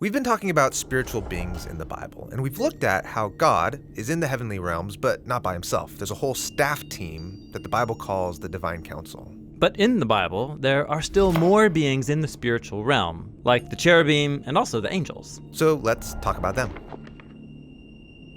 We've been talking about spiritual beings in the Bible, and we've looked at how God is in the heavenly realms, but not by himself. There's a whole staff team that the Bible calls the Divine Council. But in the Bible, there are still more beings in the spiritual realm, like the cherubim and also the angels. So let's talk about them.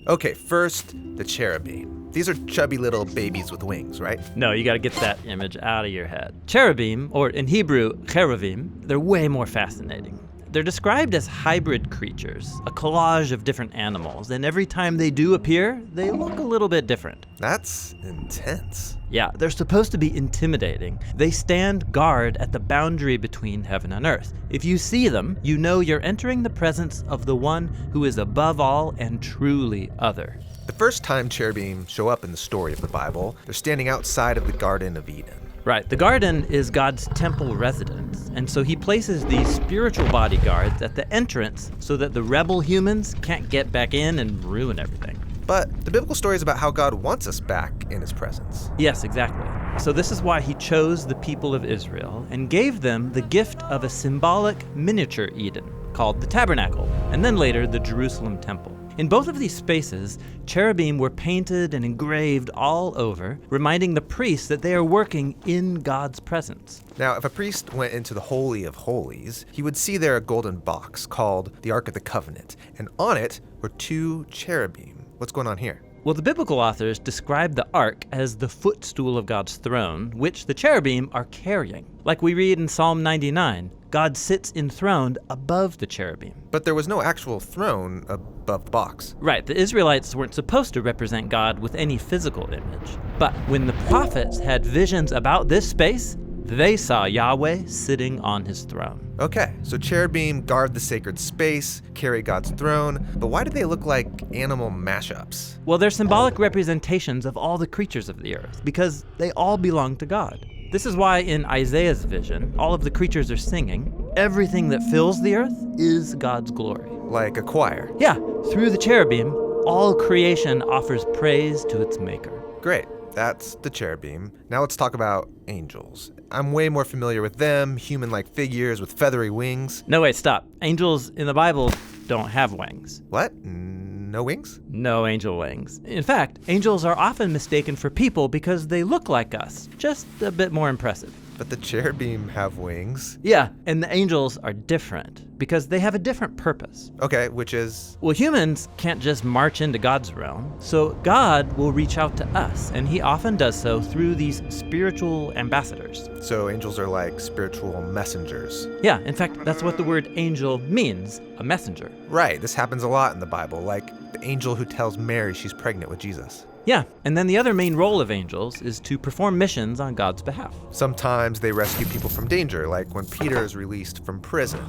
Okay, first, the cherubim. These are chubby little babies with wings, right? No, you gotta get that image out of your head. Cherubim, or in Hebrew, cheruvim, they're way more fascinating. They're described as hybrid creatures, a collage of different animals, and every time they do appear, they look a little bit different. That's intense. Yeah, they're supposed to be intimidating. They stand guard at the boundary between heaven and earth. If you see them, you know you're entering the presence of the one who is above all and truly other. The first time cherubim show up in the story of the Bible, they're standing outside of the Garden of Eden. Right, the garden is God's temple residence, and so he places these spiritual bodyguards at the entrance so that the rebel humans can't get back in and ruin everything. But the biblical story is about how God wants us back in his presence. Yes, exactly. So this is why he chose the people of Israel and gave them the gift of a symbolic miniature Eden called the tabernacle, and then later the Jerusalem temple. In both of these spaces, cherubim were painted and engraved all over, reminding the priests that they are working in God's presence. Now, if a priest went into the Holy of Holies, he would see there a golden box called the Ark of the Covenant, and on it were two cherubim. What's going on here? Well, the biblical authors describe the ark as the footstool of God's throne, which the cherubim are carrying. Like we read in Psalm 99, God sits enthroned above the cherubim. But there was no actual throne above the box. Right, the Israelites weren't supposed to represent God with any physical image. But when the prophets had visions about this space, they saw Yahweh sitting on his throne. Okay, so cherubim guard the sacred space, carry God's throne, but why do they look like animal mashups? Well, they're symbolic representations of all the creatures of the earth, because they all belong to God. This is why in Isaiah's vision, all of the creatures are singing, everything that fills the earth is God's glory. Like a choir. Yeah, through the cherubim, all creation offers praise to its maker. Great, that's the cherubim. Now let's talk about angels. I'm way more familiar with them, human-like figures with feathery wings. No, wait, stop. Angels in the Bible don't have wings. What? No wings? No angel wings. In fact, angels are often mistaken for people because they look like us, just a bit more impressive. But the cherubim have wings. Yeah, and the angels are different because they have a different purpose. Okay, which is? Well, humans can't just march into God's realm, so God will reach out to us, and he often does so through these spiritual ambassadors. So angels are like spiritual messengers. Yeah, in fact, that's what the word angel means, a messenger. Right, this happens a lot in the Bible, like the angel who tells Mary she's pregnant with Jesus. Yeah, and then the other main role of angels is to perform missions on God's behalf. Sometimes they rescue people from danger, like when Peter is released from prison.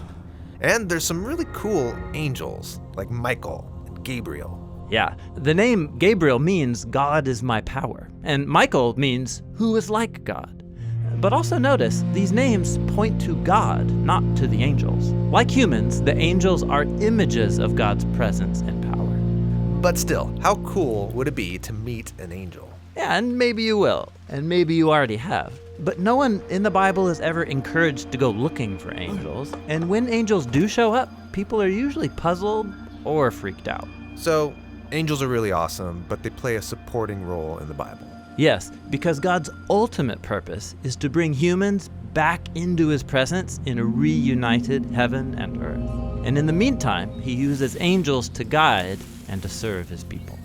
And there's some really cool angels, like Michael and Gabriel. Yeah, the name Gabriel means God is my power, and Michael means who is like God. But also notice, these names point to God, not to the angels. Like humans, the angels are images of God's presence and power. But still, how cool would it be to meet an angel? Yeah, and maybe you will, and maybe you already have. But no one in the Bible is ever encouraged to go looking for angels, and when angels do show up, people are usually puzzled or freaked out. So, angels are really awesome, but they play a supporting role in the Bible. Yes, because God's ultimate purpose is to bring humans back into his presence in a reunited heaven and earth. And in the meantime, he uses angels to guide and to serve his people.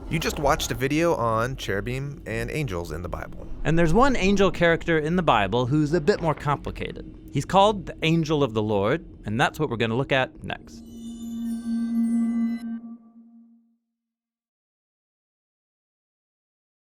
You just watched a video on cherubim and angels in the Bible. And there's one angel character in the Bible who's a bit more complicated. He's called the Angel of the Lord, and that's what we're going to look at next.